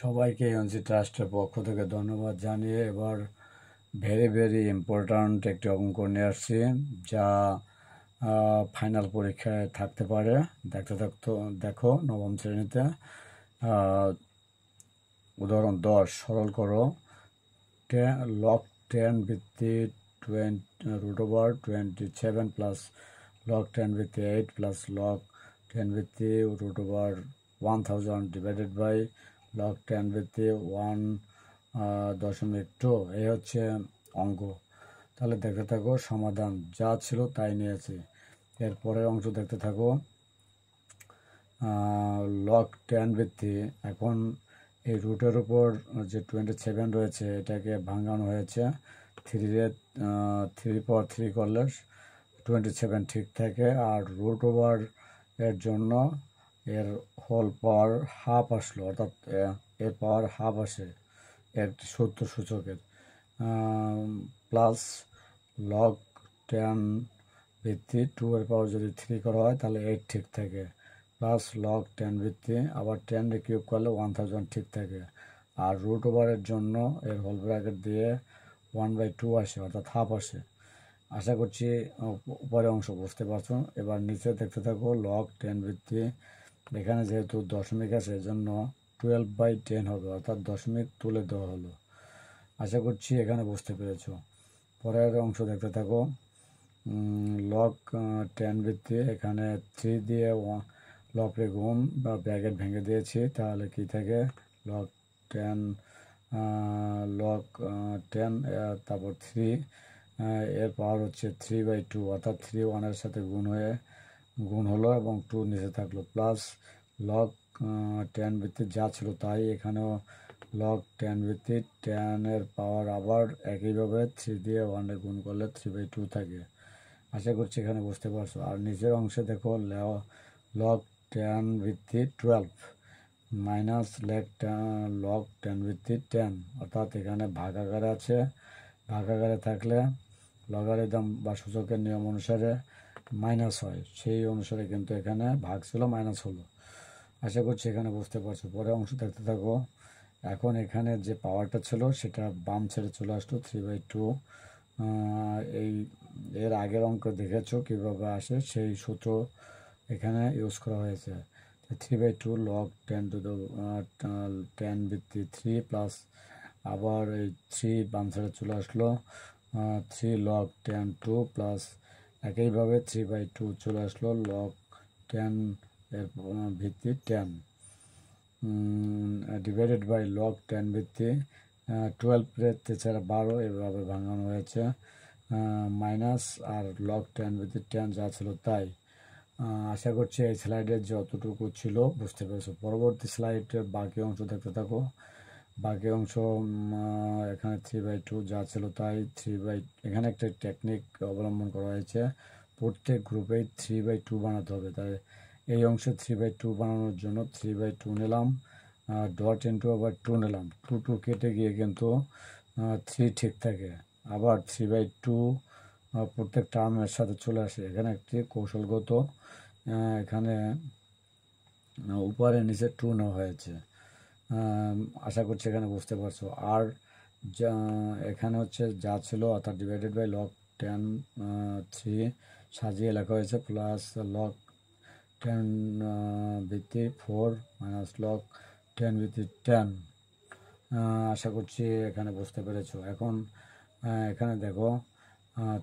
সবাইকে এনসি ট্রাস্টের পক্ষ থেকে ধন্যবাদ জানিয়ে এবার ভেরি ইম্পর্ট্যান্ট একটি অঙ্ক নিয়ে আসছি, যা ফাইনাল পরীক্ষায় থাকতে পারে। দেখো নবম শ্রেণীতে উদাহরণ 10 সরল করো। লগ 10 ভিত্তি √27 প্লাস লগ 10 ভিত্তি 8 প্লাস লগ 10 ভিত্তি √1000 ডিভাইডেড বাই লগ 10 ভিত্তি 1.2। এই হচ্ছে অঙ্ক। তাহলে দেখতে থাকো, সমাধান যা ছিল তাই নিয়েছি। এরপরের অংশ দেখতে থাকো। লগ 10 ভিত্তি, এখন এই রুটের উপর যে 27 রয়েছে এটাকে ভাঙানো হয়েছে। 3 পাওয়ার 3 করলে 27 ঠিক থাকে, আর √ওভার এর জন্য এর হোল পাওয়ার হাফ আসলো, অর্থাৎ এর পাওয়ার হাফ আসে এর সূত্র সূচকের। প্লাস লগ 10 ভিত্তি 2 এর পাওয়ার যদি 3 করা হয় তাহলে 8 ঠিক থাকে, প্লাস লগ 10 ভিত্তি আবার 10 রে কিউব করলে 1000 ঠিক থাকে, আর √ওভারের জন্য এর হোল ব্র্যাকেট দিয়ে 1/2 আসে, অর্থাৎ হাফ আসে। আশা করছি উপরের অংশ বুঝতে পারছো। এবার নিচে দেখতে থাকো। লগ 10 ভিত্তি, এখানে যেহেতু দশমিক আছে এজন্য 12/10 হবে, অর্থাৎ দশমিক তুলে দেওয়া হলো। আশা করছি এখানে বুঝতে পেরেছো। পরের অংশ দেখতে থাকো। লগ 10 ভিত্তি, এখানে 3 দিয়ে লগে গুণ বা ব্র্যাকেট ভেঙে দিয়েছি, তাহলে কি থাকে লগ 10 তারপর 3 এর পাওয়ার হচ্ছে 3/2, অর্থাৎ 3 1-এর সাথে গুণ হলো এবং 2 নিচে থাকলো, প্লাস লগ 10 ভিত্তি যা ছিল তাই এখানেও লগ 10 ভিত্তি 10 এর পাওয়ার আবার একইভাবে 3 দিয়ে 1 গুণ করলে 3/2 থাকে। আশা করছি এখানে বুঝতে পারছো। আর নিচের অংশে দেখো লগ 10 ভিত্তি 12 মাইনাস লগ 10 ভিত্তি 10, অর্থাৎ এখানে ভাগাকারে আছে। ভাগাকারে থাকলে লগারিদম বা সূচকের নিয়ম অনুসারে মাইনাস হয়, সেই অনুসারে কিন্তু এখানে ভাগ ছিল মাইনাস হলো। আশা করছি এখানে বুঝতে পারছো। পরের অংশ দেখতে থাকো। এখন এখানে যে পাওয়ারটা ছিল সেটা বাম ছেড়ে চলে আসলো 3/2। এর আগের অঙ্ক দেখেছো কিভাবে আসে, সেই সূত্র এখানে ইউজ করা হয়েছে। 3/2 লগ 10 ভিত্তি 3 প্লাস আবার এই 3 বাম সাইডে চলে আসলো, 3 লগ 10 2 প্লাস একইভাবে 3/2 চলে আসলো লগ 10 এর ভিত্তি 10 ডিভাইডেড বাই লগ 10 ভিত্তি 12 রে 12 এভাবে ভাঙানো হয়েছে, মাইনাস আর লগ 10 ভিত্তি 10 যা ছিল তাই। আশা করছি এই স্লাইডের যতটুকু ছিল বুঝতে পেরেছো। পরবর্তী স্লাইডের বাকি অংশ দেখতে থাকো। বাকি অংশ এখানে 3/2 যা ছিল তাই এখানে একটা টেকনিক অবলম্বন করা হয়েছে, প্রত্যেক গ্রুপেই 3/2 বানাতে হবে। তাই এই অংশে 3/2 বানানোর জন্য 3/2 নিলাম, ডট ইন্টু আবার 2 নিলাম, 2 কেটে গিয়ে কিন্তু 3 ঠিক থাকে। আবার 3/2 প্রত্যেক টার্মের সাথে চলে আসে। এখানে একটি কৌশলগত, এখানে উপরে নিচে 2 নেওয়া হয়েছে। আশা করছি এখানে বুঝতে পারছো। আর এখানে হচ্ছে যা ছিল, অর্থাৎ ডিভাইডেড বাই লগ 10 3 সাজিয়ে লেখা হয়েছে, প্লাস লগ 10 ভিত্তি 4 মাইনাস লগ 10 ভিত্তি 10। আশা করছি এখানে বুঝতে পেরেছো। এখন এখানে দেখো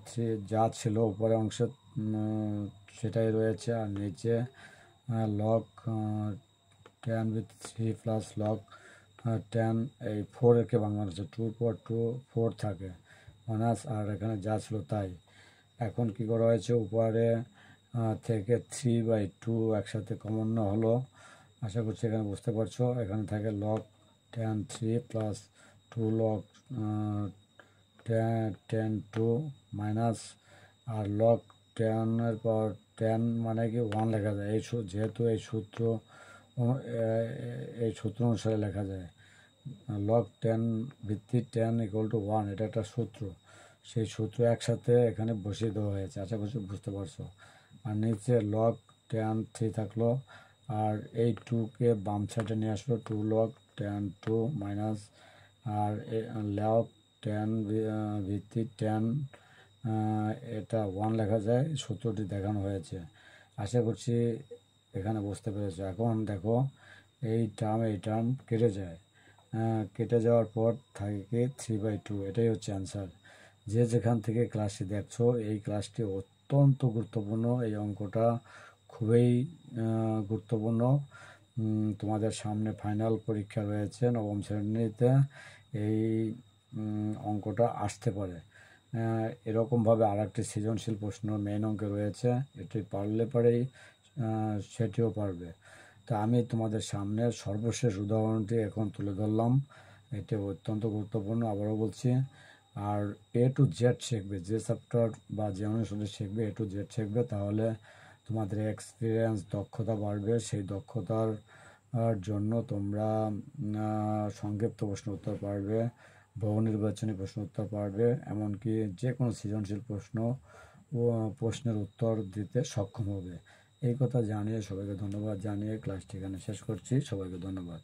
3 যা ছিল উপরে অংশে সেটাই রয়েছে, আর নিচে লগ 10 ভিত্তি 3 প্লাস লগ 10 এই 4 একে ভাঙানো হচ্ছে, 2 পর 2 4 থাকে মাইনাস, আর এখানে যা ছিল তাই। এখন কি করা হয়েছে, উপরে থেকে 3/2 একসাথে কমন না হলো। আশা করছি এখানে বুঝতে পারছো। এখানে থাকে লগ 10 3 প্লাস 2 লগ 10 2 মাইনাস, আর লগ 10 এর পর 10 মানে কি 1 লেখা যায়, যেহেতু এই সূত্র অনুসারে লেখা যায়। লগ 10 ভিত্তি 10 ইকুয়াল টু 1, এটা একটা সূত্র, সেই সূত্র একসাথে এখানে বসিয়ে দেওয়া হয়েছে। আশা করছি বুঝতে পারছো। আর নিচে লগ 10 3 থাকলো, আর এই 2কে বাম সাইডে নিয়ে আসলো, 2 লগ tan2 মাইনাস আর log tan ভিত্তি tan এটা 1 লেখা যায়, সূত্রটি দেখানো হয়েছে। আশা করছি এখানে বুঝতে পেরেছো। এখন দেখো এই টার্ম কেটে যায়, কেটে যাওয়ার পর থাকে 3/2, এটাই হচ্ছে অ্যান্সার। যে যেখান থেকে ক্লাসটি দেখছো, এই ক্লাসটি অত্যন্ত গুরুত্বপূর্ণ। এই অঙ্কটা খুবই গুরুত্বপূর্ণ। তোমাদের সামনে ফাইনাল পরীক্ষা রয়েছে নবম শ্রেণীতে, এই অঙ্কটা আসতে পারে। এরকমভাবে আর একটি সৃজনশীল প্রশ্ন মেইন অঙ্কে রয়েছে, এটি পারলে পরেই সেটিও পারবে। তা আমি তোমাদের সামনে সর্বশেষ উদাহরণটি এখন তুলে ধরলাম, এটি অত্যন্ত গুরুত্বপূর্ণ, আবারও বলছি। আর A to Z শিখবে, যে চ্যাপ্টার বা যে অনুষদে শিখবে A to Z শিখবে, তাহলে তোমাদের এক্সপিরিয়েন্স, দক্ষতা বাড়বে। সেই দক্ষতার জন্য তোমরা সংক্ষিপ্ত প্রশ্ন উত্তর পারবে, বহু নির্বাচনী প্রশ্ন উত্তর পারবে, এমনকি যে কোনো সৃজনশীল প্রশ্নের উত্তর দিতে সক্ষম হবে। এই কথা জানিয়ে সবাইকে ধন্যবাদ জানিয়ে ক্লাসটি এখানে শেষ করছি। সবাইকে ধন্যবাদ।